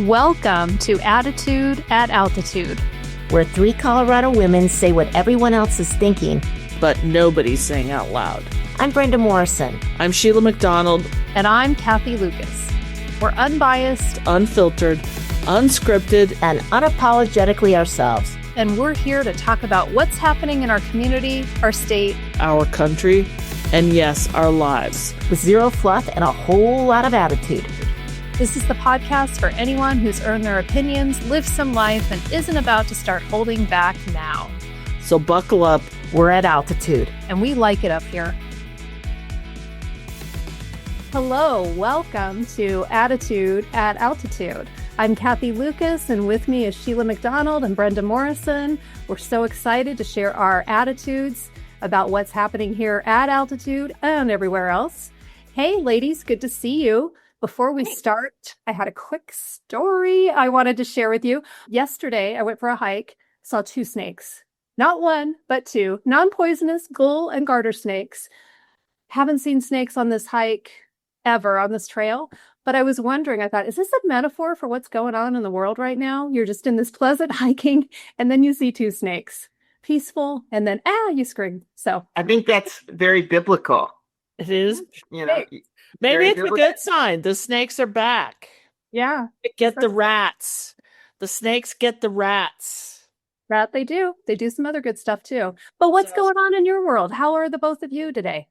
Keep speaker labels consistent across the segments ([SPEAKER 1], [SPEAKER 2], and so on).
[SPEAKER 1] Welcome to Attitude at Altitude,
[SPEAKER 2] where three Colorado women say what everyone else is thinking,
[SPEAKER 3] but nobody's saying out loud.
[SPEAKER 2] I'm Brenda Morrison.
[SPEAKER 3] I'm Sheila McDonald.
[SPEAKER 1] And I'm Cathy Lucas. We're unbiased,
[SPEAKER 3] unfiltered, unscripted,
[SPEAKER 2] and unapologetically ourselves.
[SPEAKER 1] And we're here to talk about what's happening in our community, our state,
[SPEAKER 3] our country, and yes, our lives.
[SPEAKER 2] With zero fluff and a whole lot of attitude.
[SPEAKER 1] This is the podcast for anyone who's earned their opinions, lived some life, and isn't about to start holding back now.
[SPEAKER 3] So buckle up.
[SPEAKER 2] We're at altitude.
[SPEAKER 1] And we like it up here. Hello, welcome to Attitude at Altitude. I'm Cathy Lucas, and with me is Sheila McDonald and Brenda Morrison. We're so excited to share our attitudes about what's happening here at Altitude and everywhere else. Hey, ladies, good to see you. Before we start, I had a quick story I wanted to share with you. Yesterday, I went for a hike, saw two snakes. Not one, but two. Non-poisonous gull and garter snakes. Haven't seen snakes on this hike ever, on this trail. But I was wondering, I thought, is this a metaphor for what's going on in the world right now? You're just in this pleasant hiking, and then you see two snakes. Peaceful, and then, you scream. So
[SPEAKER 4] I think that's very biblical.
[SPEAKER 3] It is.
[SPEAKER 4] You know,
[SPEAKER 3] maybe it's a good sign. The snakes are back.
[SPEAKER 1] Yeah.
[SPEAKER 3] Get the rats. The snakes get the rats.
[SPEAKER 1] Rat, they do. They do some other good stuff too. But what's going on in your world? How are the both of you today?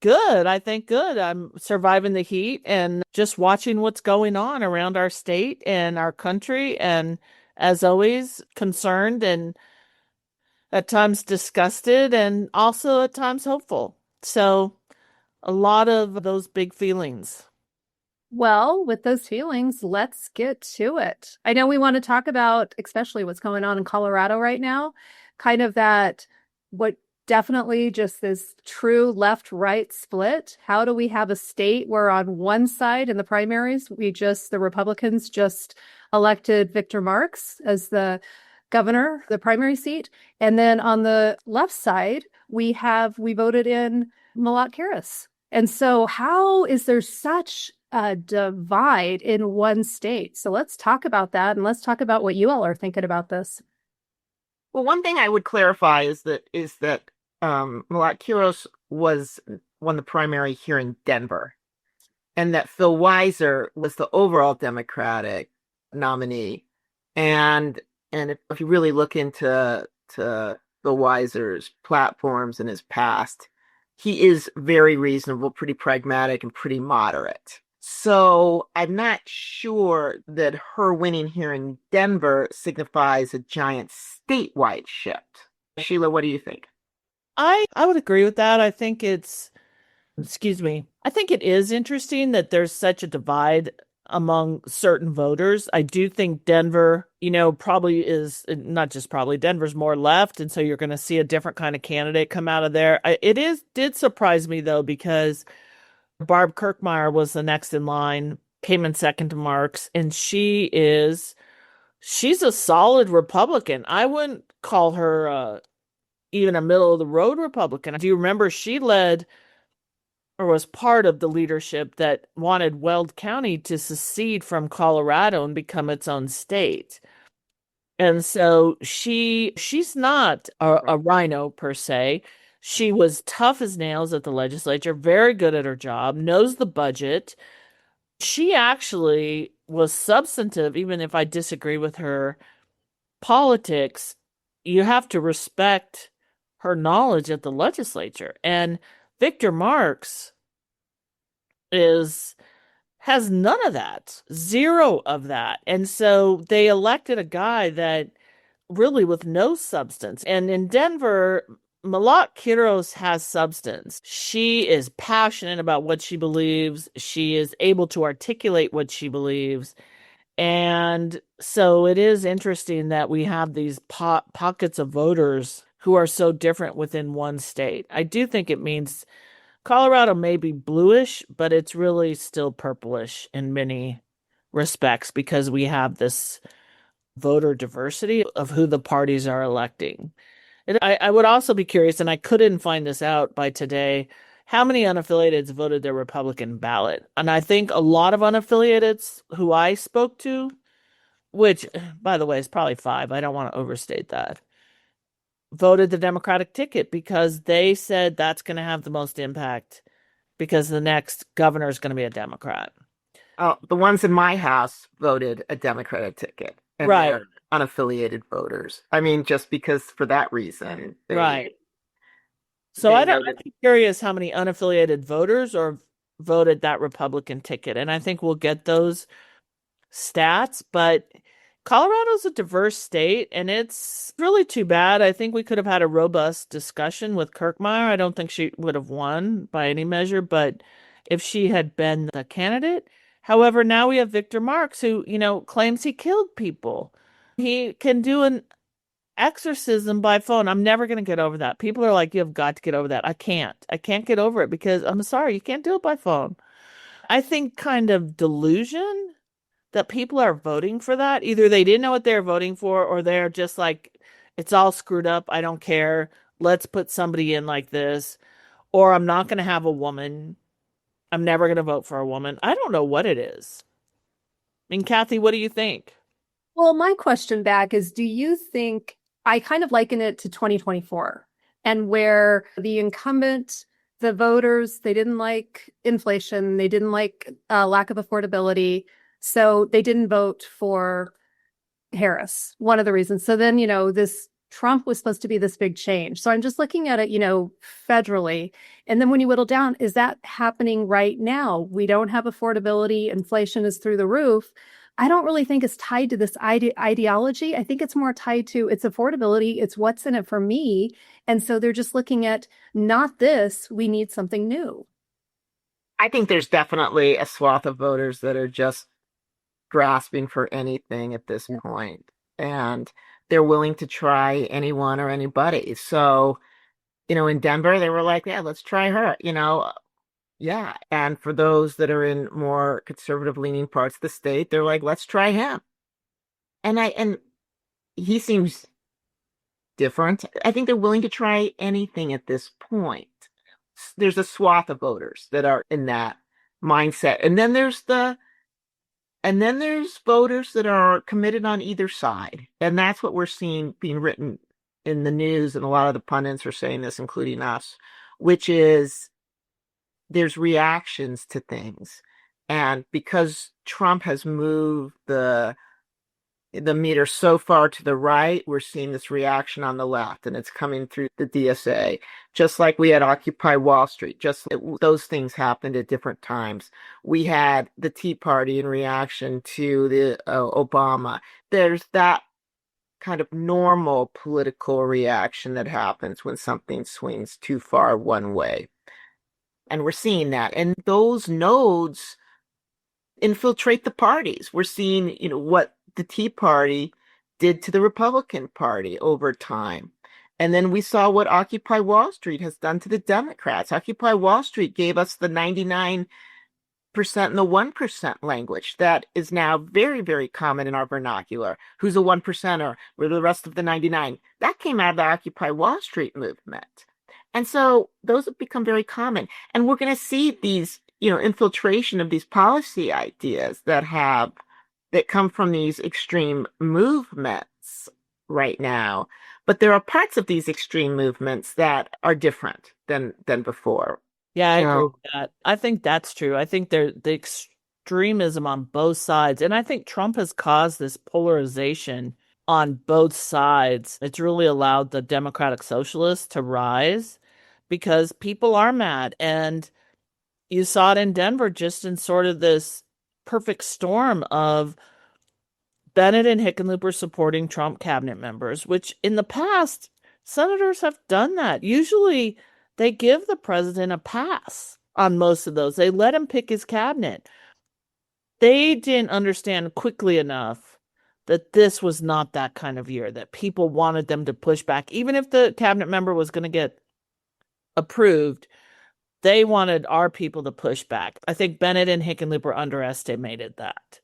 [SPEAKER 3] Good. I think good. I'm surviving the heat and just watching what's going on around our state and our country. And as always, concerned and at times disgusted and also at times hopeful. So a lot of those big feelings.
[SPEAKER 1] Well, with those feelings, let's get to it. I know we want to talk about especially what's going on in Colorado right now, kind of that, what definitely just this true left-right split. How do we have a state where on one side in the primaries, the Republicans just elected Victor Marx as the governor, the primary seat. And then on the left side, we voted in Malak Harris. And so how is there such a divide in one state? So let's talk about that. And let's talk about what you all are thinking about this.
[SPEAKER 4] Well, one thing I would clarify is that Malak Harris won the primary here in Denver, and that Phil Weiser was the overall Democratic nominee. And if you really look into Phil Weiser's platforms and his past, he is very reasonable, pretty pragmatic, and pretty moderate. So I'm not sure that her winning here in Denver signifies a giant statewide shift. Sheila, what do you think?
[SPEAKER 3] I would agree with that. I think it is interesting that there's such a divide among certain voters. I do think Denver, probably is not just probably Denver's more left. And so you're going to see a different kind of candidate come out of there. Did surprise me though, because Barb Kirkmeyer was the next in line, came in second to Marks. And she's a solid Republican. I wouldn't call her even a middle of the road Republican. Do you remember she led or was part of the leadership that wanted Weld County to secede from Colorado and become its own state? And so she's not a rhino per se. She was tough as nails at the legislature, very good at her job, knows the budget. She actually was substantive, even if I disagree with her politics. You have to respect her knowledge at the legislature. And Victor Marx has none of that, zero of that. And so they elected a guy that really with no substance. And in Denver, Malak Harris has substance. She is passionate about what she believes. She is able to articulate what she believes. And so it is interesting that we have these pockets of voters who are so different within one state. I do think it means Colorado may be bluish, but it's really still purplish in many respects because we have this voter diversity of who the parties are electing. I would also be curious, and I couldn't find this out by today, how many unaffiliateds voted their Republican ballot? And I think a lot of unaffiliateds who I spoke to, which, by the way, is probably 5, I don't want to overstate that, voted the Democratic ticket because they said that's going to have the most impact because the next governor is going to be a Democrat.
[SPEAKER 4] The ones in my house voted a Democratic ticket, and
[SPEAKER 3] Right.
[SPEAKER 4] they're unaffiliated voters. I mean, just because for that reason.
[SPEAKER 3] Right. So I'm curious how many unaffiliated voters or voted that Republican ticket. And I think we'll get those stats, but Colorado's a diverse state and it's really too bad. I think we could have had a robust discussion with Kirkmeyer. I don't think she would have won by any measure, but if she had been the candidate. However, now we have Victor Marx who, claims he killed people. He can do an exorcism by phone. I'm never going to get over that. People are like, you have got to get over that. I can't get over it because I'm sorry, you can't do it by phone. I think kind of delusion that people are voting for that. Either they didn't know what they're voting for or they're just like, it's all screwed up. I don't care. Let's put somebody in like this. Or I'm not going to have a woman. I'm never going to vote for a woman. I don't know what it is. I mean, Cathy, what do you think?
[SPEAKER 1] Well, my question back is, do you think, I kind of liken it to 2024 and where the incumbent, the voters, they didn't like inflation, they didn't like lack of affordability, so they didn't vote for Harris, one of the reasons. So then, this Trump was supposed to be this big change. So I'm just looking at it, federally. And then when you whittle down, is that happening right now? We don't have affordability. Inflation is through the roof. I don't really think it's tied to this ideology. I think it's more tied to its affordability. It's what's in it for me. And so they're just looking at not this, we need something new.
[SPEAKER 4] I think there's definitely a swath of voters that are just grasping for anything at this point. And they're willing to try anyone or anybody. So, in Denver, they were like, yeah, let's try her, Yeah. And for those that are in more conservative leaning parts of the state, they're like, let's try him. And he seems different. I think they're willing to try anything at this point. There's a swath of voters that are in that mindset. And then there's voters that are committed on either side. And that's what we're seeing being written in the news. And a lot of the pundits are saying this, including us, which is there's reactions to things. And because Trump has moved the meter so far to the right, we're seeing this reaction on the left, and it's coming through the DSA. Just like we had Occupy Wall Street, those things happened at different times. We had the Tea Party in reaction to the Obama. There's that kind of normal political reaction that happens when something swings too far one way. And we're seeing that. And those nodes infiltrate the parties. We're seeing, what the Tea Party did to the Republican Party over time. And then we saw what Occupy Wall Street has done to the Democrats. Occupy Wall Street gave us the 99% and the 1% language that is now very, very common in our vernacular. Who's a 1%er? We're the rest of the 99. That came out of the Occupy Wall Street movement. And so those have become very common. And we're going to see these, infiltration of these policy ideas that come from these extreme movements right now. But there are parts of these extreme movements that are different than before.
[SPEAKER 3] Yeah, I agree with that. I think that's true. I think the extremism on both sides, and I think Trump has caused this polarization on both sides. It's really allowed the Democratic Socialists to rise because people are mad. And you saw it in Denver, just in sort of this perfect storm of Bennett and Hickenlooper supporting Trump cabinet members, which in the past, senators have done that. Usually they give the president a pass on most of those. They let him pick his cabinet. They didn't understand quickly enough that this was not that kind of year, that people wanted them to push back. Even if the cabinet member was going to get approved, they wanted our people to push back. I think Bennett and Hickenlooper underestimated that.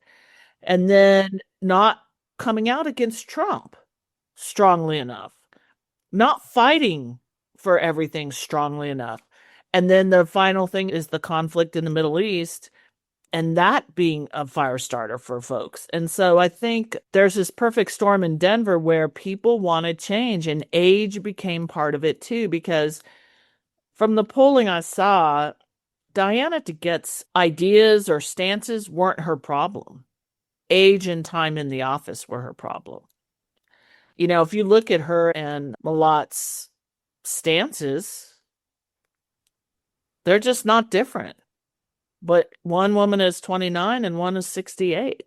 [SPEAKER 3] And then not coming out against Trump strongly enough, not fighting for everything strongly enough. And then the final thing is the conflict in the Middle East, and that being a fire starter for folks. And so I think there's this perfect storm in Denver where people wanted change, and age became part of it too, because from the polling I saw, Diana DeGette's ideas or stances weren't her problem. Age and time in the office were her problem. You know, if you look at her and Malat's stances, they're just not different. But one woman is 29 and one is 68.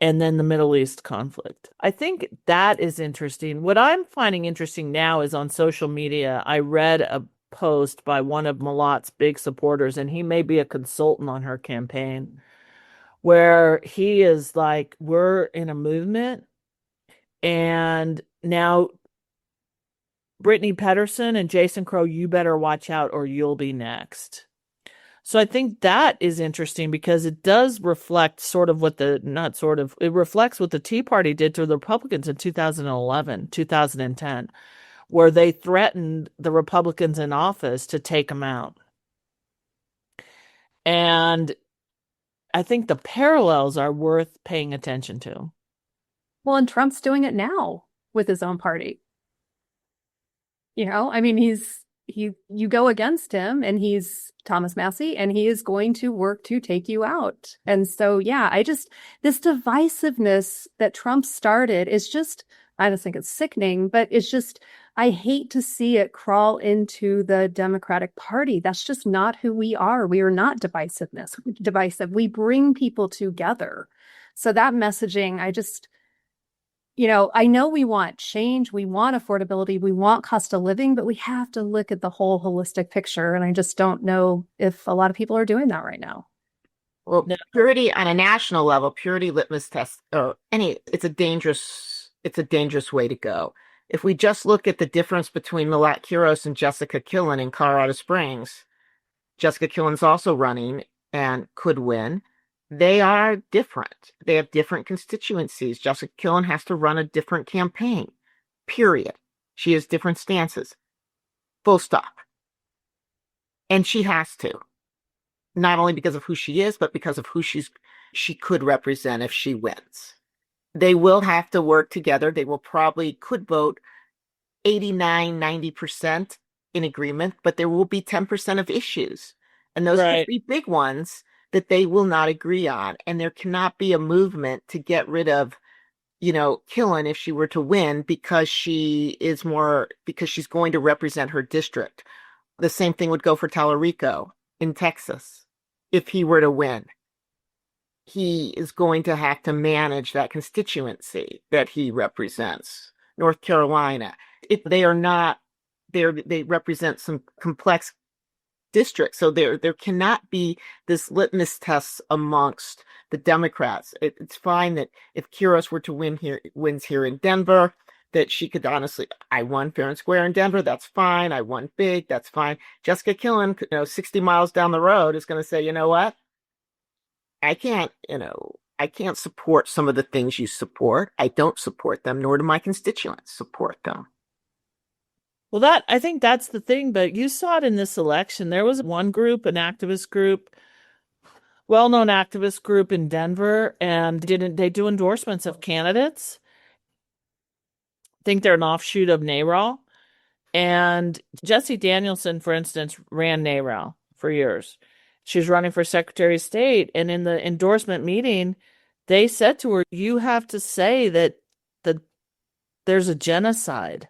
[SPEAKER 3] And then the Middle East conflict. I think that is interesting. What I'm finding interesting now is on social media, I read a post by one of Malat's big supporters, and he may be a consultant on her campaign, where he is like, we're in a movement, and now Brittany Pedersen and Jason Crow, you better watch out or you'll be next. So I think that is interesting because it does reflect it reflects what the Tea Party did to the Republicans in 2011, 2010, where they threatened the Republicans in office to take them out. And I think the parallels are worth paying attention to.
[SPEAKER 1] Well, and Trump's doing it now with his own party. You know, I mean, you go against him and he's Thomas Massie and he is going to work to take you out. And so, yeah, this divisiveness that Trump started is just, I just think it's sickening, but it's just, I hate to see it crawl into the Democratic Party. That's just not who we are. We are not divisive. We bring people together. So that messaging, I know we want change, we want affordability, we want cost of living, but we have to look at the whole holistic picture. And I just don't know if a lot of people are doing that right now.
[SPEAKER 4] Well, purity on a national level, purity litmus test, it's a dangerous way to go. If we just look at the difference between Milat Kuros and Jessica Killen in Colorado Springs, Jessica Killen's also running and could win. They are different. They have different constituencies. Jessica Killen has to run a different campaign, period. She has different stances, full stop. And she has to, not only because of who she is, but because of who she could represent if she wins. They will have to work together. They could vote 89, 90% in agreement, but there will be 10% of issues. And those could be big ones that they will not agree on. And there cannot be a movement to get rid of, Killen if she were to win because she's going to represent her district. The same thing would go for Tallarico in Texas. If he were to win, he is going to have to manage that constituency that he represents. North Carolina, they represent some complex district. So there cannot be this litmus test amongst the Democrats. It's fine that if Kuros were to wins here in Denver, that she could honestly, I won fair and square in Denver. That's fine. I won big. That's fine. Jessica Killen, 60 miles down the road is going to say, you know what? I can't support some of the things you support. I don't support them, nor do my constituents support them.
[SPEAKER 3] Well, I think that's the thing, but you saw it in this election. There was one group, an activist group, well-known activist group in Denver, and they do endorsements of candidates. I think they're an offshoot of mayoral. And Jessie Danielson, for instance, ran mayoral for years. She was running for Secretary of State, and in the endorsement meeting, they said to her, you have to say that there's a genocide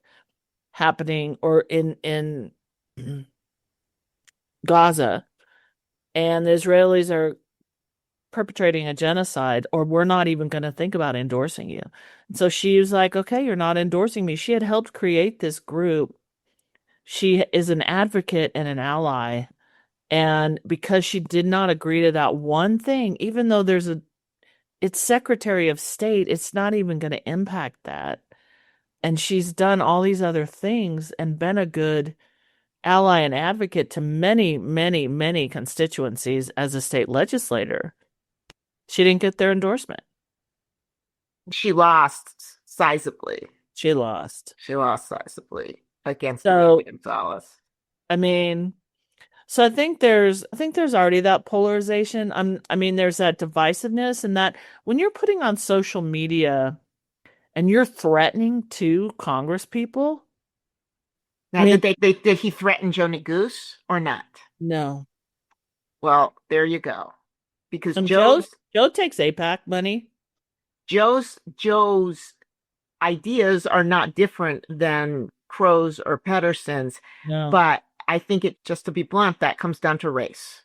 [SPEAKER 3] happening or in Gaza, and the Israelis are perpetrating a genocide, or we're not even going to think about endorsing you. And so she was like, okay, you're not endorsing me. She had helped create this group. She is an advocate and an ally. And because she did not agree to that one thing, even though it's Secretary of State, it's not even going to impact that. And she's done all these other things and been a good ally and advocate to many, many, many constituencies as a state legislator. She didn't get their endorsement.
[SPEAKER 4] She lost sizably.
[SPEAKER 3] She lost
[SPEAKER 4] sizably against
[SPEAKER 3] William
[SPEAKER 4] Gonzalez.
[SPEAKER 3] I mean, So I think there's already that polarization. I mean, there's that divisiveness, and that when you're putting on social media and you're threatening to Congress people, I
[SPEAKER 4] Now,
[SPEAKER 3] mean,
[SPEAKER 4] did he threaten Joe Goose or not?
[SPEAKER 3] no.
[SPEAKER 4] Well, there you go. Because
[SPEAKER 3] And Joe takes APAC money.
[SPEAKER 4] Joe's ideas are not different than Crow's or Pedersen's,
[SPEAKER 3] No.
[SPEAKER 4] but I think it, just to be blunt, that comes down to race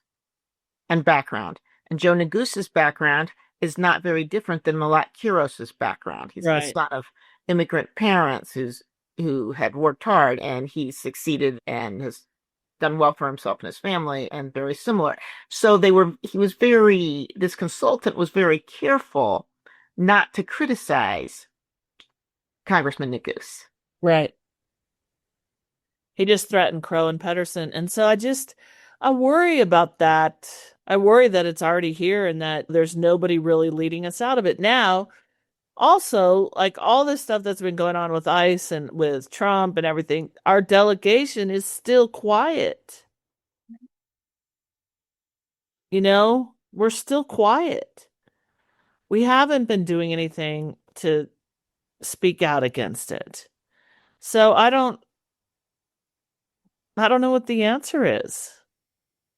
[SPEAKER 4] and background. And Joe Negus's background is not very different than Malat Kiros's background. He's the
[SPEAKER 3] Right.
[SPEAKER 4] son of immigrant parents who had worked hard, and he succeeded and has done well for himself and his family, and very similar. So this consultant was very careful not to criticize Congressman Negus.
[SPEAKER 3] Right. He just threatened Crow and Pedersen. And so I worry about that. I worry that it's already here and that there's nobody really leading us out of it. Now, also, like all this stuff that's been going on with ICE and with Trump and everything, our delegation is still quiet. We're still quiet. We haven't been doing anything to speak out against it. So I don't know what the answer is.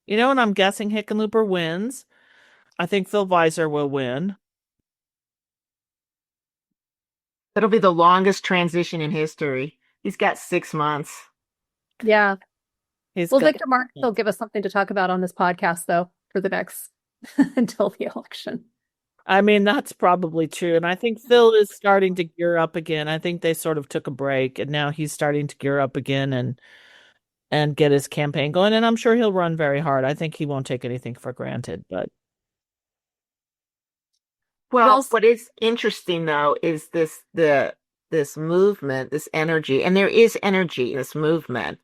[SPEAKER 3] And I'm guessing Hickenlooper wins. I think Phil Weiser will win.
[SPEAKER 4] That'll be the longest transition in history. He's got 6 months.
[SPEAKER 1] Yeah.
[SPEAKER 3] He's
[SPEAKER 1] Well,
[SPEAKER 3] got-
[SPEAKER 1] Victor Martin will give us something to talk about on this podcast, though, for the next until the election.
[SPEAKER 3] I mean, that's probably true. And I think Phil is starting to gear up again. I think they sort of took a break and now he's starting to gear up again and get his campaign going. And I'm sure he'll run very hard. I think he won't take anything for granted, but
[SPEAKER 4] Well, what is interesting though is this movement, this energy, and there is energy, this movement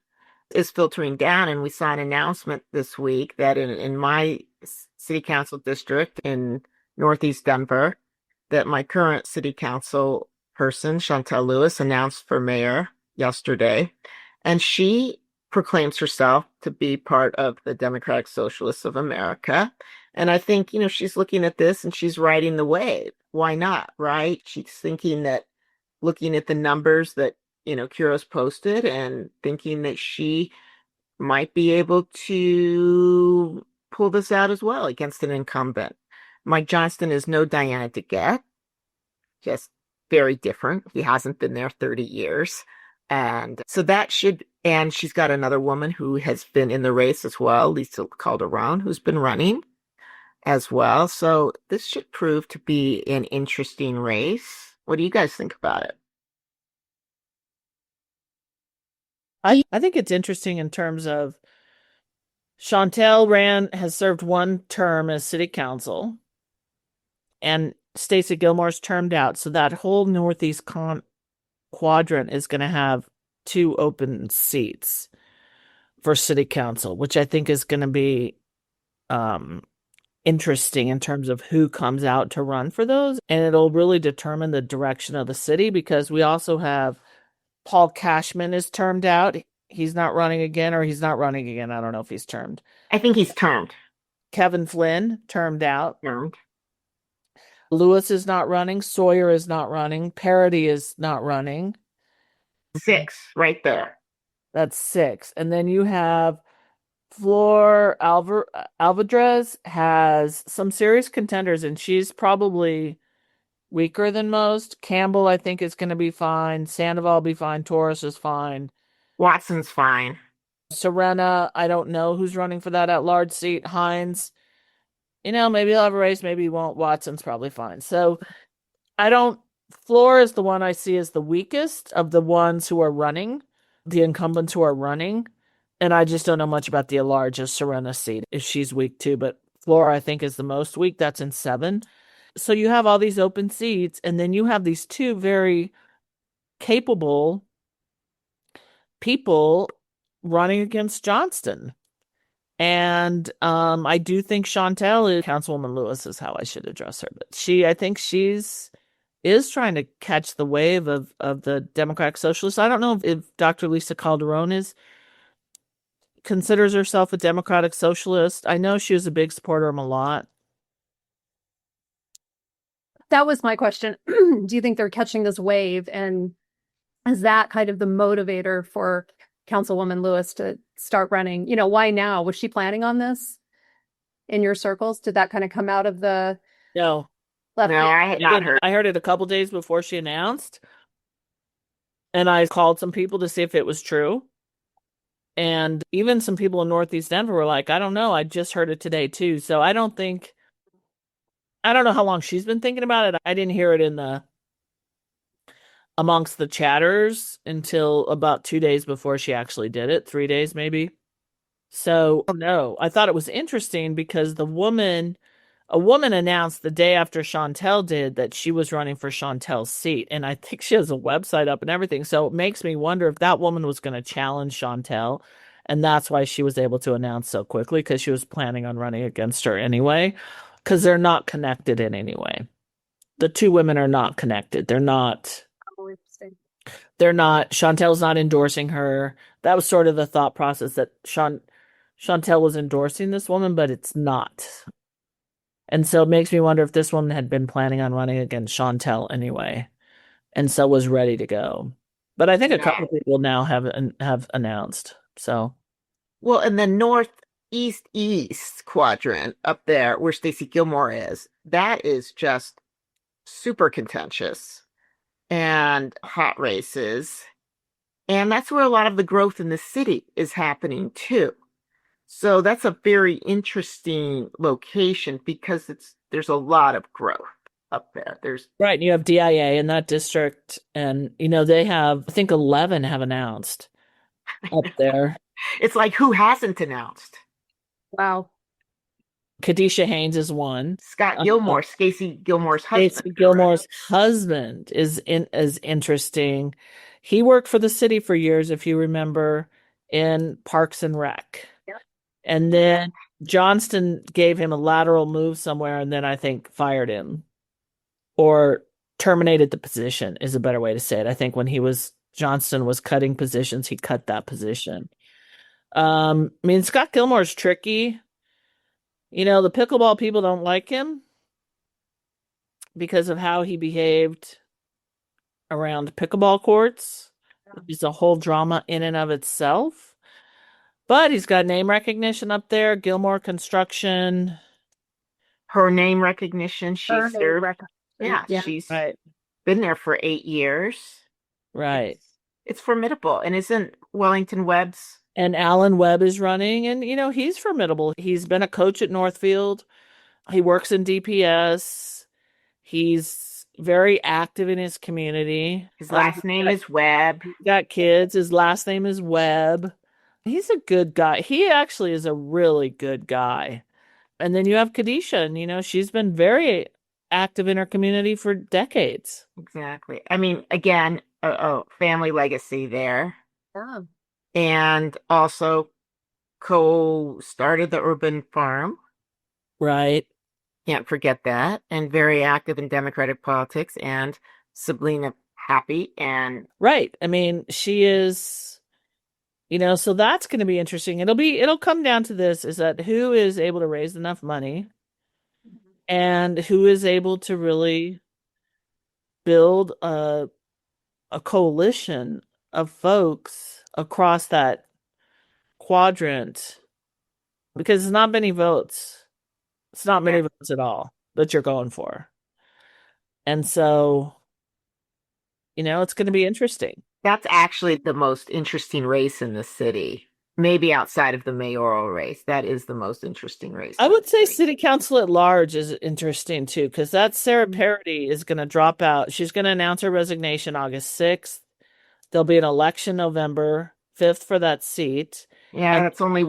[SPEAKER 4] is filtering down. And we saw an announcement this week that in my city council district in Northeast Denver, that my current city council person, Chantel Lewis, announced for mayor yesterday. And she proclaims herself to be part of the Democratic Socialists of America. And I think, she's looking at this and she's riding the wave. Why not, right? She's thinking that, looking at the numbers that, Kuros posted, and thinking that she might be able to pull this out as well against an incumbent. Mike Johnston is no Diana DeGette, just very different. He hasn't been there 30 years. And so and she's got another woman who has been in the race as well, Lisa Calderon, who's been running as well. So this should prove to be an interesting race. What do you guys think about it?
[SPEAKER 3] I think it's interesting in terms of Chantel has served one term as city council, and Stacey Gilmore's termed out. So that whole Northeast quadrant is going to have 2 open seats for city council, which I think is going to be interesting in terms of who comes out to run for those. And it'll really determine the direction of the city, because we also have Paul Cashman is termed out. He's not running again, or he's not running again. I don't know if he's termed.
[SPEAKER 4] I think he's termed.
[SPEAKER 3] Kevin Flynn, termed out.
[SPEAKER 4] Termed.
[SPEAKER 3] Lewis is not running. Sawyer is not running. Parody is not running.
[SPEAKER 4] 6, right there.
[SPEAKER 3] That's 6. And then you have Flor Alvarez has some serious contenders, and she's probably weaker than most. Campbell, I think, is going to be fine. Sandoval will be fine. Torres is fine.
[SPEAKER 4] Watson's fine.
[SPEAKER 3] Serena, I don't know who's running for that at-large seat. Hines, maybe he'll have a race, maybe he won't. Watson's probably fine. So Flor is the one I see as the weakest of the ones who are running, the incumbents who are running. And I just don't know much about the at-large of Serena's seat, if she's weak too. But Flor, I think, is the most weak. That's in 7. So you have all these open seats, and then you have these 2 very capable people running against Johnston. And I do think Chantel Councilwoman Lewis is how I should address her. But I think she's trying to catch the wave of the Democratic Socialists. I don't know if Dr. Lisa Calderon is considers herself a democratic socialist. I know she was a big supporter of him a lot.
[SPEAKER 1] That was my question. Do you think they're catching this wave? And is that kind of the motivator for Councilwoman Lewis to start running? Why now? Was she planning on this in your circles? Did that kind of come out of the
[SPEAKER 3] No.
[SPEAKER 1] left?
[SPEAKER 4] No, I had not heard.
[SPEAKER 3] I heard it a couple days before she announced. And I called some people to see if it was true. And even some people in Northeast Denver were like, I don't know. I just heard it today too. So I don't know how long she's been thinking about it. I didn't hear it amongst the chatters until about 2 days before she actually did it. 3 days, maybe. So no, I thought it was interesting because a woman announced the day after Chantel did that she was running for Chantel's seat. And I think she has a website up and everything. So it makes me wonder if that woman was going to challenge Chantel. And that's why she was able to announce so quickly, because she was planning on running against her anyway, because they're not connected in any way. The two women are not connected. They're not, Chantel's not endorsing her. That was sort of the thought process, that Chantel was endorsing this woman, but it's not. And so it makes me wonder if this woman had been planning on running against Chantel anyway, and so was ready to go. But I think a couple of people now have announced. So,
[SPEAKER 4] well, in the northeast quadrant up there where Stacey Gilmore is, that is just super contentious and hot races. And that's where a lot of the growth in the city is happening too. So that's a very interesting location because there's a lot of growth up there.
[SPEAKER 3] Right, and you have DIA in that district, and they have, I think 11 have announced up there.
[SPEAKER 4] It's like, who hasn't announced?
[SPEAKER 1] Wow.
[SPEAKER 3] Kadisha Haynes is one.
[SPEAKER 4] Scott Gilmore, Stacey Gilmore's husband.
[SPEAKER 3] Stacey Gilmore's husband is interesting. He worked for the city for years, if you remember, in Parks and Rec.
[SPEAKER 1] Yep.
[SPEAKER 3] And then Johnston gave him a lateral move somewhere, and then I think fired him or terminated the position is a better way to say it. I think when Johnston was cutting positions, he cut that position. I mean, Scott Gilmore's tricky. The pickleball people don't like him because of how he behaved around pickleball courts. It's a whole drama in and of itself. But he's got name recognition up there. Gilmore Construction.
[SPEAKER 4] Her name recognition. She's
[SPEAKER 3] right.
[SPEAKER 4] Been there for 8 years.
[SPEAKER 3] Right.
[SPEAKER 4] It's formidable. And isn't Wellington Webb's?
[SPEAKER 3] And Alan Webb is running, and he's formidable. He's been a coach at Northfield. He works in DPS. He's very active in his community.
[SPEAKER 4] His last name is Webb.
[SPEAKER 3] He's got kids. His last name is Webb. He's a good guy. He actually is a really good guy. And then you have Kadisha, and she's been very active in her community for decades.
[SPEAKER 4] Exactly. I mean, again, a family legacy there.
[SPEAKER 1] Yeah.
[SPEAKER 4] And also co-started the urban farm.
[SPEAKER 3] Right.
[SPEAKER 4] Can't forget that. And very active in Democratic politics, and Sabrina Happy. And
[SPEAKER 3] right. I mean, she is, so that's going to be interesting. It'll come down to this, is that who is able to raise enough money and who is able to really build a coalition of folks across that quadrant, because it's not many votes. It's not many votes at all that you're going for. And so, it's going to be interesting.
[SPEAKER 4] That's actually the most interesting race in the city. Maybe outside of the mayoral race. That is the most interesting race.
[SPEAKER 3] I would say city council at large is interesting too, because that Sarah Parody is going to drop out. She's going to announce her resignation August 6th. There'll be an election November 5th for that seat.
[SPEAKER 4] Yeah, that's only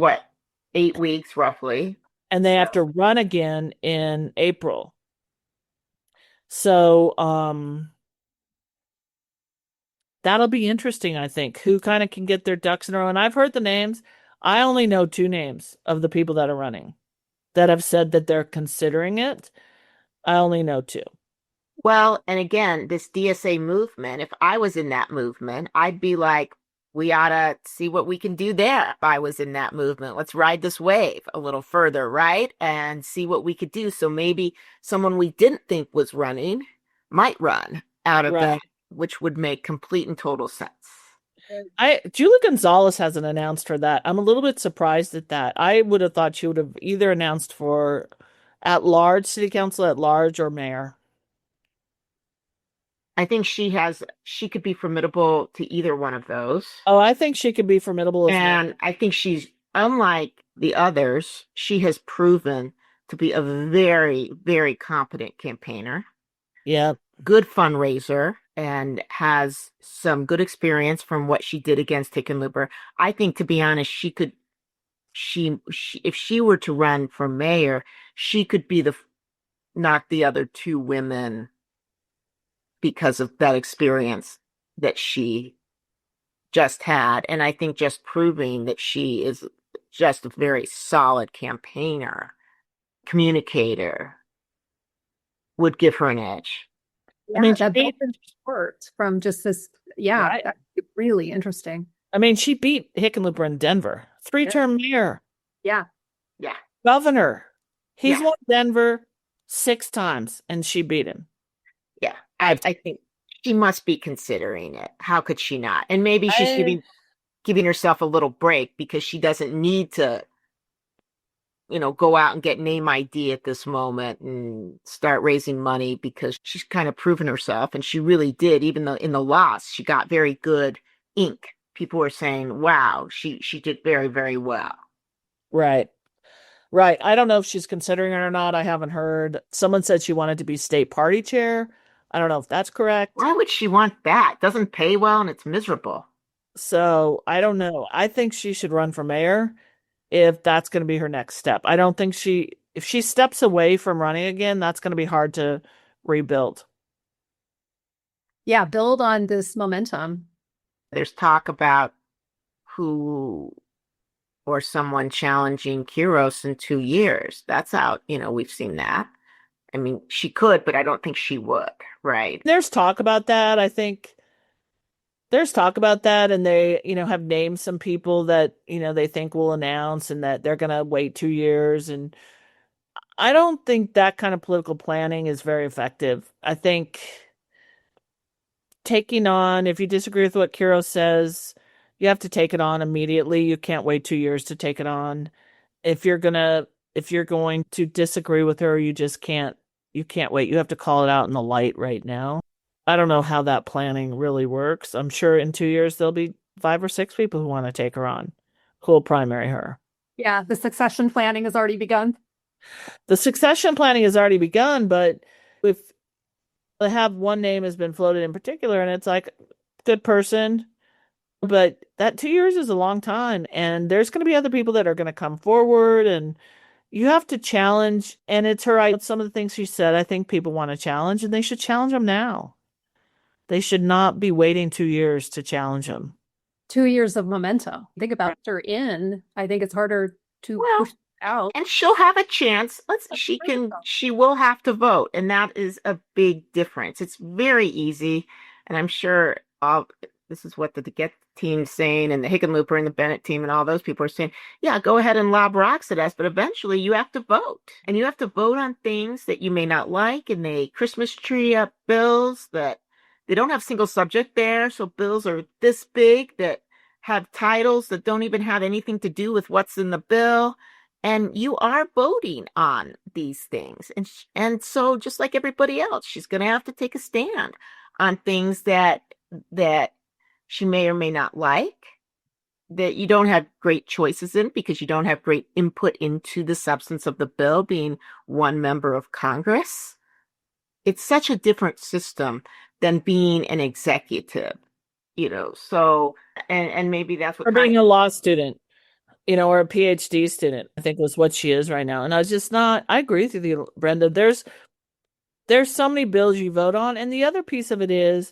[SPEAKER 4] 8 weeks roughly.
[SPEAKER 3] And they have to run again in April. So that'll be interesting, I think, who kind of can get their ducks in a row. And I've heard the names. I only know 2 names of the people that are running that have said that they're considering it. I only know 2.
[SPEAKER 4] Well, and again, this DSA movement, if I was in that movement, I'd be like, we ought to see what we can do there. If I was in that movement, let's ride this wave a little further, right? And see what we could do. So maybe someone we didn't think was running might run out of that, which would make complete and total sense.
[SPEAKER 3] Julie Gonzalez hasn't announced for that. I'm a little bit surprised at that. I would have thought she would have either announced for at large, city council at large, or mayor.
[SPEAKER 4] I think she could be formidable to either one of those.
[SPEAKER 3] Oh, I think she could be formidable as well.
[SPEAKER 4] And I think she's, unlike the others, she has proven to be a very, very competent campaigner.
[SPEAKER 3] Yeah.
[SPEAKER 4] Good fundraiser, and has some good experience from what she did against Hickenlooper. I think, to be honest, if she were to run for mayor, she could be knock the other two women because of that experience that she just had. And I think just proving that she is just a very solid campaigner, communicator, would give her an edge.
[SPEAKER 1] Yeah, I mean, that worked from just this. Yeah,
[SPEAKER 3] right.
[SPEAKER 1] That's really interesting.
[SPEAKER 3] I mean, she beat Hickenlooper in Denver. 3-term mayor.
[SPEAKER 1] Yeah.
[SPEAKER 4] Yeah.
[SPEAKER 3] Governor. He's won Denver 6 times, and she beat him.
[SPEAKER 4] Yeah. I think she must be considering it. How could she not? And maybe she's giving herself a little break because she doesn't need to, go out and get name ID at this moment and start raising money, because she's kind of proven herself. And she really did. Even though in the loss, she got very good ink. People were saying, wow, she did very, very well.
[SPEAKER 3] Right. I don't know if she's considering it or not. I haven't heard. Someone said she wanted to be state party chair. I don't know if that's correct.
[SPEAKER 4] Why would she want that? It doesn't pay well and it's miserable.
[SPEAKER 3] So I don't know. I think she should run for mayor if that's going to be her next step. I don't think if she steps away from running again, that's going to be hard to rebuild.
[SPEAKER 1] Yeah, build on this momentum.
[SPEAKER 4] There's talk about who or someone challenging Quiros in 2 years. That's out. We've seen that. I mean, she could, but I don't think she would, right?
[SPEAKER 3] There's talk about that. I think there's talk about that, and they, have named some people that, they think will announce, and that they're going to wait 2 years. And I don't think that kind of political planning is very effective. I think taking on, if you disagree with what Quiros says, you have to take it on immediately. You can't wait 2 years to take it on. If you're going to disagree with her, you can't wait. You have to call it out in the light right now. I don't know how that planning really works. I'm sure in 2 years, there'll be 5 or 6 people who want to take her on, who will primary her.
[SPEAKER 1] Yeah, the succession planning has already begun.
[SPEAKER 3] The succession planning has already begun, but if they have one name has been floated in particular, and it's like, good person, but that 2 years is a long time, and there's going to be other people that are going to come forward, and you have to challenge. And it's her. Some of the things she said, I think people want to challenge, and they should challenge them now. They should not be waiting 2 years to challenge them.
[SPEAKER 1] 2 years of momentum. Think about her in. I think it's harder to push out.
[SPEAKER 4] And she'll have a chance. She will have to vote. And that is a big difference. It's very easy. And I'm sure this is what the Get team's saying, and the Hickenlooper and the Bennett team and all those people are saying, yeah, go ahead and lob rocks at us, but eventually you have to vote. And you have to vote on things that you may not like, and they Christmas tree up bills that they don't have single subject there. So bills are this big that have titles that don't even have anything to do with what's in the bill. And you are voting on these things. And so just like everybody else, she's going to have to take a stand on things that she may or may not like, that you don't have great choices in because you don't have great input into the substance of the bill, being one member of Congress. It's such a different system than being an executive, so, and maybe that's what.
[SPEAKER 3] Or being a law student, or a PhD student, I think was what she is right now. And I agree with you, Brenda. There's so many bills you vote on. And the other piece of it is,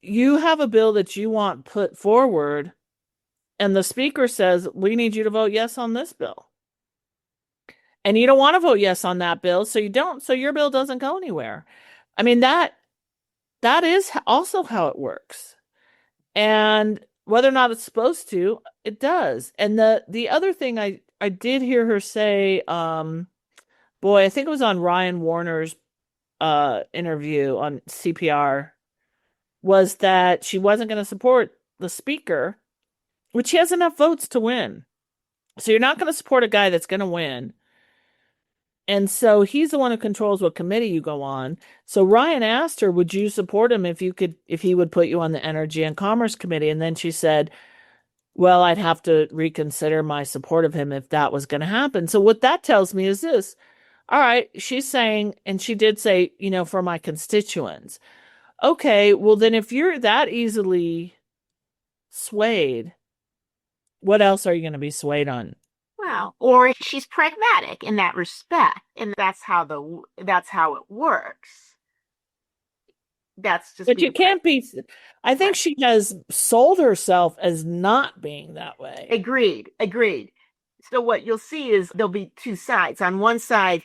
[SPEAKER 3] you have a bill that you want put forward, and the speaker says, we need you to vote yes on this bill. And you don't want to vote yes on that bill, so your bill doesn't go anywhere. I mean, that is also how it works. And whether or not it's supposed to, it does. And the other thing I did hear her say, boy, I think it was on Ryan Warner's interview on CPR, was that she wasn't going to support the speaker, which he has enough votes to win. So you're not going to support a guy that's going to win. And so he's the one who controls what committee you go on. So Ryan asked her, would you support him if he would put you on the Energy and Commerce Committee? And then she said, well, I'd have to reconsider my support of him if that was going to happen. So what that tells me is this. All right, she's saying, and she did say, for my constituents. Okay, well then if you're that easily swayed, what else are you going to be swayed on?
[SPEAKER 4] Well, or she's pragmatic in that respect, and that's how it works. That's just.
[SPEAKER 3] But you can't be. I think she has sold herself as not being that way.
[SPEAKER 4] Agreed. So what you'll see is there'll be two sides. On one side,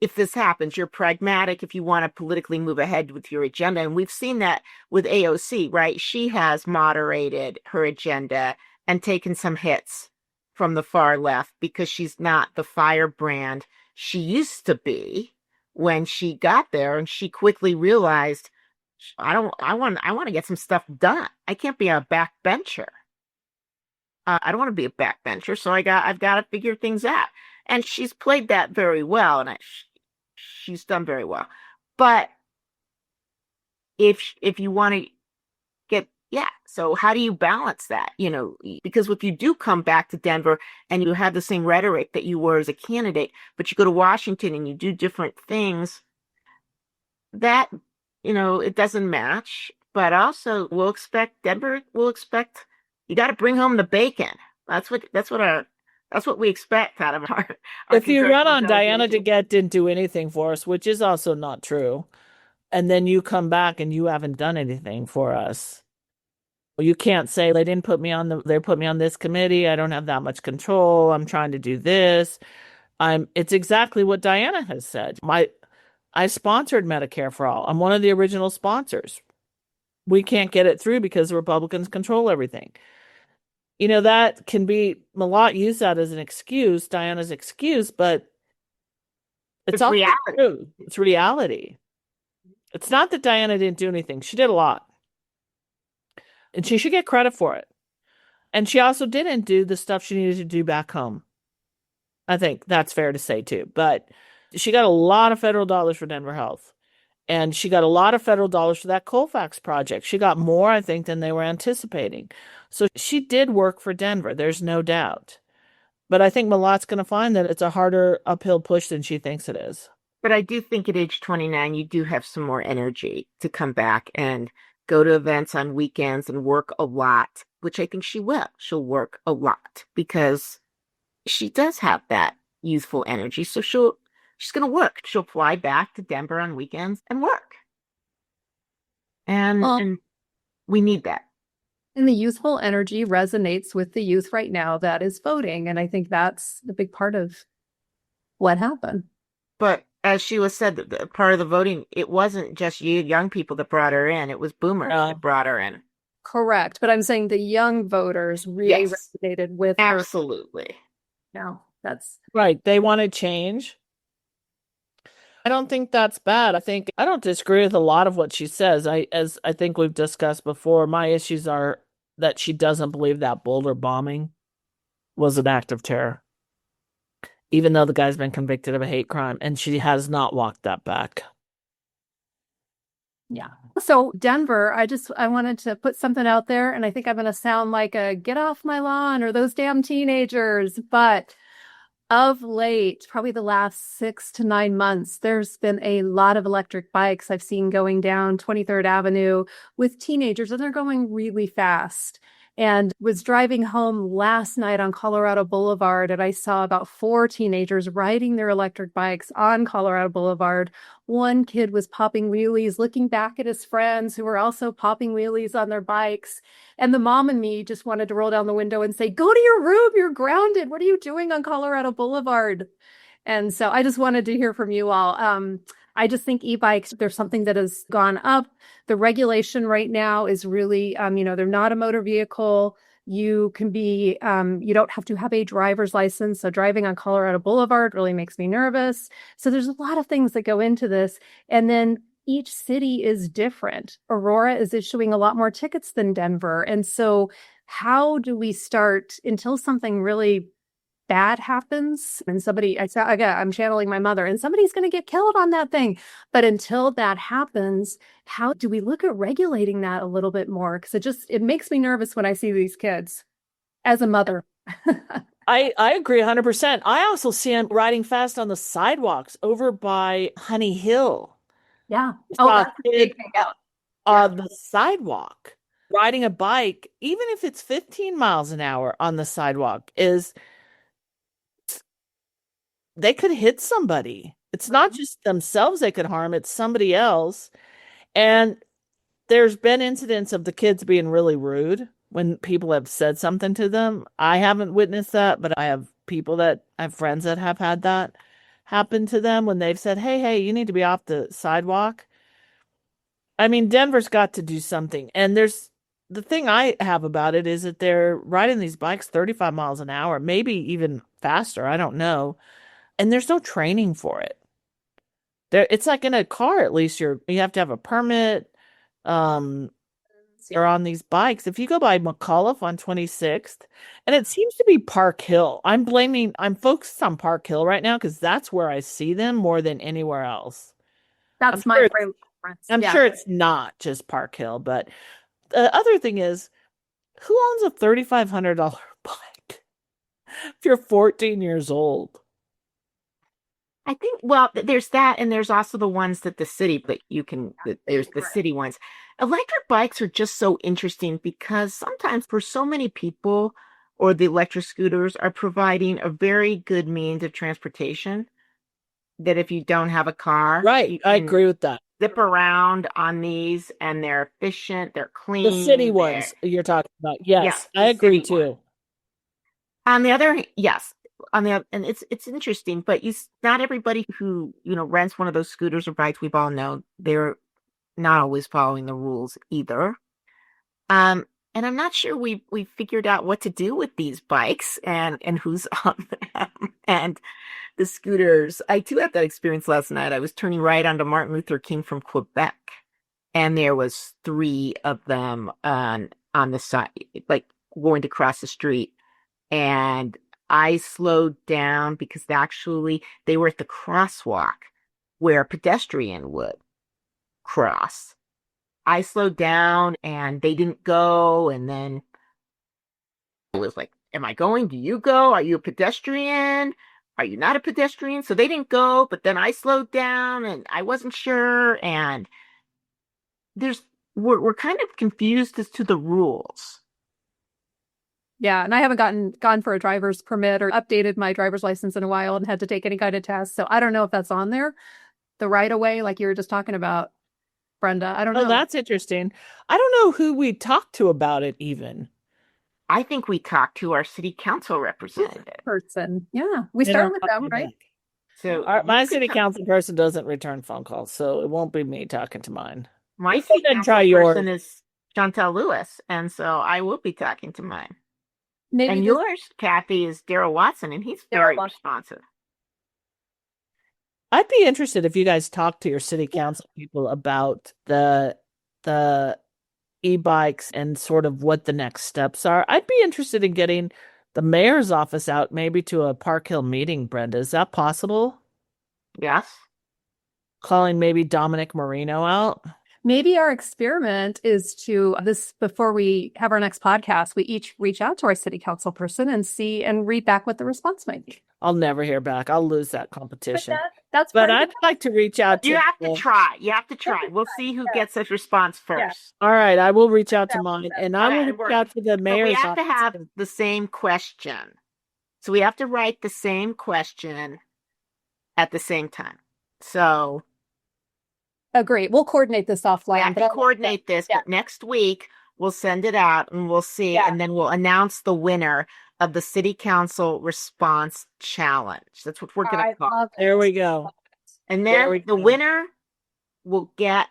[SPEAKER 4] if this happens, you're pragmatic if you want to politically move ahead with your agenda, and we've seen that with AOC, right? She has moderated her agenda and taken some hits from the far left because she's not the firebrand she used to be when she got there, and she quickly realized, I want to get some stuff done. I can't be a backbencher. I don't want to be a backbencher, so I've got to figure things out. And she's played that very well, and she's done very well. But if you want to so how do you balance that? Because if you do come back to Denver and you have the same rhetoric that you were as a candidate, but you go to Washington and you do different things, that, it doesn't match. But also Denver will expect you got to bring home the bacon. That's what we expect out of our
[SPEAKER 3] if you run on Diana DeGette didn't do anything for us, which is also not true, and then you come back and you haven't done anything for us. You can't say they put me on this committee. I don't have that much control. I'm trying to do this. It's exactly what Diana has said. I sponsored Medicare for All. I'm one of the original sponsors. We can't get it through because the Republicans control everything. That can be, Malott used that as an excuse, Diana's excuse, but it's all
[SPEAKER 4] reality.
[SPEAKER 3] True. It's reality. It's not that Diana didn't do anything. She did a lot. And she should get credit for it. And she also didn't do the stuff she needed to do back home. I think that's fair to say too. But she got a lot of federal dollars for Denver Health. And she got a lot of federal dollars for that Colfax project. She got more, I think, than they were anticipating. So she did work for Denver. There's no doubt. But I think Malott's going to find that it's a harder uphill push than she thinks it is.
[SPEAKER 4] But I do think at age 29, you do have some more energy to come back and go to events on weekends and work a lot, which I think she will. She'll work a lot because she does have that youthful energy. So she's going to work. She'll fly back to Denver on weekends and work. And we need that.
[SPEAKER 1] And the youthful energy resonates with the youth right now that is voting. And I think that's the big part of what happened.
[SPEAKER 4] But as Sheila said, the part of the voting, it wasn't just you young people that brought her in. It was boomers that brought her in.
[SPEAKER 1] Correct. But I'm saying the young voters really resonated with her.
[SPEAKER 4] Absolutely.
[SPEAKER 1] No, that's
[SPEAKER 3] right. They wanted change. I don't think that's bad. I don't disagree with a lot of what she says. As I think we've discussed before, my issues are that she doesn't believe that Boulder bombing was an act of terror, even though the guy's been convicted of a hate crime, and she has not walked that back.
[SPEAKER 1] Yeah. So Denver, I wanted to put something out there, and I think I'm going to sound like a get off my lawn or those damn teenagers, but of late, probably the last 6 to 9 months, there's been a lot of electric bikes I've seen going down 23rd Avenue with teenagers, and they're going really fast. And was driving home last night on Colorado Boulevard, and I saw about 4 teenagers riding their electric bikes on Colorado Boulevard. One kid was popping wheelies, looking back at his friends who were also popping wheelies on their bikes. And the mom and me just wanted to roll down the window and say, "Go to your room, you're grounded. What are you doing on Colorado Boulevard?" And so I just wanted to hear from you all. I just think e-bikes, there's something that has gone up. The regulation right now is really, they're not a motor vehicle. You can be, you don't have to have a driver's license. So driving on Colorado Boulevard really makes me nervous. So there's a lot of things that go into this. And then each city is different. Aurora is issuing a lot more tickets than Denver. And so how do we start until something really bad happens and I'm channeling my mother and somebody's going to get killed on that thing. But until that happens, how do we look at regulating that a little bit more? Because it makes me nervous when I see these kids as a mother.
[SPEAKER 3] I agree 100%. I also see them riding fast on the sidewalks over by Honey Hill.
[SPEAKER 1] Yeah.
[SPEAKER 3] That's
[SPEAKER 1] a big thing out.
[SPEAKER 3] On the sidewalk. Riding a bike, even if it's 15 miles an hour on the sidewalk, they could hit somebody. It's not just themselves they could harm, it's somebody else. And there's been incidents of the kids being really rude when people have said something to them. I haven't witnessed that, but I have friends that have had that happen to them when they've said, hey, you need to be off the sidewalk. I mean, Denver's got to do something. And the thing I have about it is that they're riding these bikes 35 miles an hour, maybe even faster. I don't know. And there's no training for it. It's like in a car, at least you have to have a permit. They're on these bikes. If you go by McAuliffe on 26th, and it seems to be Park Hill. I'm focused on Park Hill right now because that's where I see them more than anywhere else.
[SPEAKER 1] That's my frame of reference.
[SPEAKER 3] I'm sure it's not just Park Hill, but the other thing is, who owns a $3,500 bike if you're 14 years old?
[SPEAKER 4] I think, well, there's that, and there's also the ones that the city, there's the city ones. Electric bikes are just so interesting because sometimes for so many people, or the electric scooters are providing a very good means of transportation that if you don't have a car.
[SPEAKER 3] Right, I agree with that.
[SPEAKER 4] Zip around on these, and they're efficient, they're clean.
[SPEAKER 3] The city ones you're talking about. Yes, I agree too.
[SPEAKER 4] On the other hand, yes. And it's interesting, but not everybody who rents one of those scooters or bikes, we've all know they're not always following the rules either. And I'm not sure we figured out what to do with these bikes and who's on them and the scooters. I too had that experience last night. I was turning right onto Martin Luther King from Quebec, and there was 3 of them on the side, like going to cross the street, and I slowed down because they were at the crosswalk where a pedestrian would cross. I slowed down and they didn't go. And then I was like, am I going? Do you go? Are you a pedestrian? Are you not a pedestrian? So they didn't go, but then I slowed down and I wasn't sure. And we're kind of confused as to the rules.
[SPEAKER 1] Yeah, and I haven't gone for a driver's permit or updated my driver's license in a while and had to take any kind of test. So I don't know if that's on there. The right of way, like you were just talking about, Brenda. I don't know.
[SPEAKER 3] Oh, that's interesting. I don't know who we talked to about it even.
[SPEAKER 4] I think we talked to our city council representative.
[SPEAKER 1] Person. Yeah, we start with them, right?
[SPEAKER 4] So
[SPEAKER 3] my city council person doesn't return phone calls, so it won't be me talking to mine.
[SPEAKER 4] My city council person is Chantel Lewis, and so I will be talking to mine. And yours, Cathy, is Daryl Watson, and he's very responsive.
[SPEAKER 3] I'd be interested if you guys talk to your city council people about the e-bikes and sort of what the next steps are. I'd be interested in getting the mayor's office out maybe to a Park Hill meeting, Brenda. Is that possible?
[SPEAKER 4] Yes.
[SPEAKER 3] Calling maybe Dominic Marino out?
[SPEAKER 1] Maybe our experiment is before we have our next podcast, we each reach out to our city council person and read back what the response might be.
[SPEAKER 3] I'll never hear back. I'll lose that competition.
[SPEAKER 1] But
[SPEAKER 3] I'd like to reach out to
[SPEAKER 4] you. Have to try. You have to try. We'll see who gets a response first.
[SPEAKER 1] Yeah.
[SPEAKER 3] All right. I will reach out to mine, and I will reach out to the mayor's office.
[SPEAKER 4] We have to have the same question. So we have to write the same question at the same time. So
[SPEAKER 1] agree. We'll coordinate this offline.
[SPEAKER 4] But next week we'll send it out and we'll see, and then we'll announce the winner of the City Council Response Challenge. That's what we're going to call it.
[SPEAKER 3] There we go.
[SPEAKER 4] And then the winner will get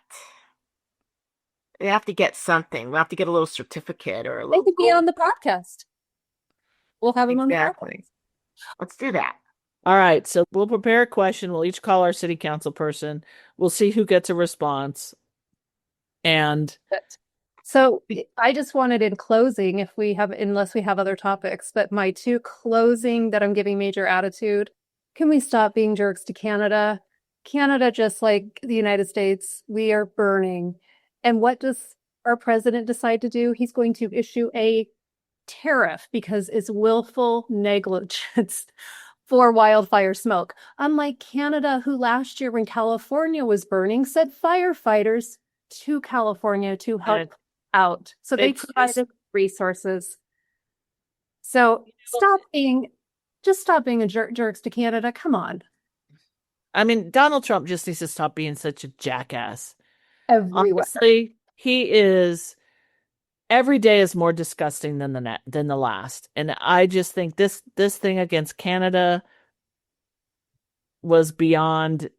[SPEAKER 4] They have to get something. We'll have to get a little certificate or a
[SPEAKER 1] They
[SPEAKER 4] little
[SPEAKER 1] could be on the podcast. We'll have them on the podcast.
[SPEAKER 4] Exactly. Let's do that.
[SPEAKER 3] All right, so we'll prepare a question. We'll each call our city council person. We'll see who gets a response. And
[SPEAKER 1] so I just wanted in closing, unless we have other topics, but my two closing that I'm giving major attitude, can we stop being jerks to Canada? Canada, just like the United States, we are burning. And what does our president decide to do? He's going to issue a tariff because it's willful negligence for wildfire smoke. Unlike Canada, who last year when California was burning, said firefighters to California to help out. So they provided resources. So stop being jerks to Canada. Come on.
[SPEAKER 3] I mean, Donald Trump just needs to stop being such a jackass.
[SPEAKER 1] Everywhere.
[SPEAKER 3] Honestly, he is. Every day is more disgusting than the last, and I just think this thing against Canada was beyond.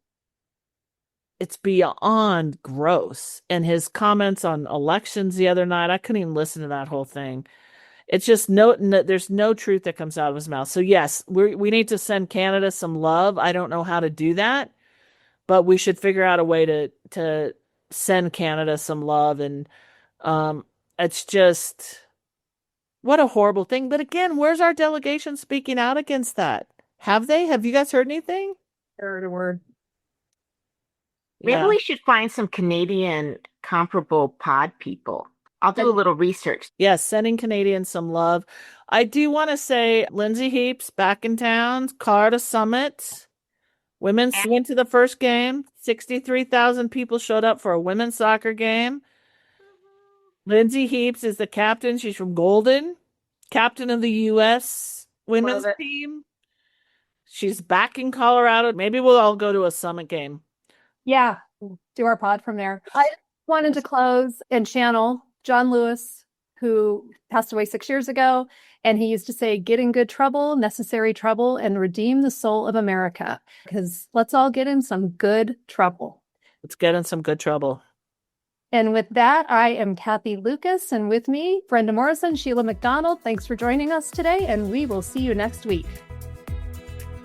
[SPEAKER 3] It's beyond gross. And his comments on elections the other night, I couldn't even listen to that whole thing. It's just there's no truth that comes out of his mouth. So yes, we need to send Canada some love. I don't know how to do that, but we should figure out a way to send Canada some love. And it's just, what a horrible thing. But again, where's our delegation speaking out against that? Have they? Have you guys heard anything?
[SPEAKER 1] Heard a word.
[SPEAKER 4] Maybe we should find some Canadian comparable pod people. I'll do a little research.
[SPEAKER 3] Yes, sending Canadians some love. I do want to say Lindsay Heaps back in town, Colorado Summit. Women went to the first game. 63,000 people showed up for a women's soccer game. Lindsay Heaps is the captain. She's from Golden, captain of the U.S. women's team. She's back in Colorado. Maybe we'll all go to a Summit game.
[SPEAKER 1] Yeah, do our pod from there. I wanted to close and channel John Lewis, who passed away 6 years ago. And he used to say, get in good trouble, necessary trouble, and redeem the soul of America. Because let's all get in some good trouble.
[SPEAKER 3] Let's get in some good trouble.
[SPEAKER 1] And with that, I am Cathy Lucas, and with me, Brenda Morrison, Sheila McDonald. Thanks for joining us today, and we will see you next week.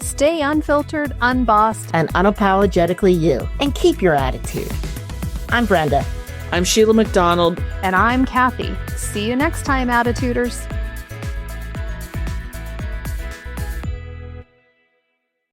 [SPEAKER 1] Stay unfiltered, unbossed,
[SPEAKER 2] And unapologetically you. And keep your attitude. I'm Brenda.
[SPEAKER 3] I'm Sheila McDonald.
[SPEAKER 1] and I'm Cathy. See you next time, Attituders.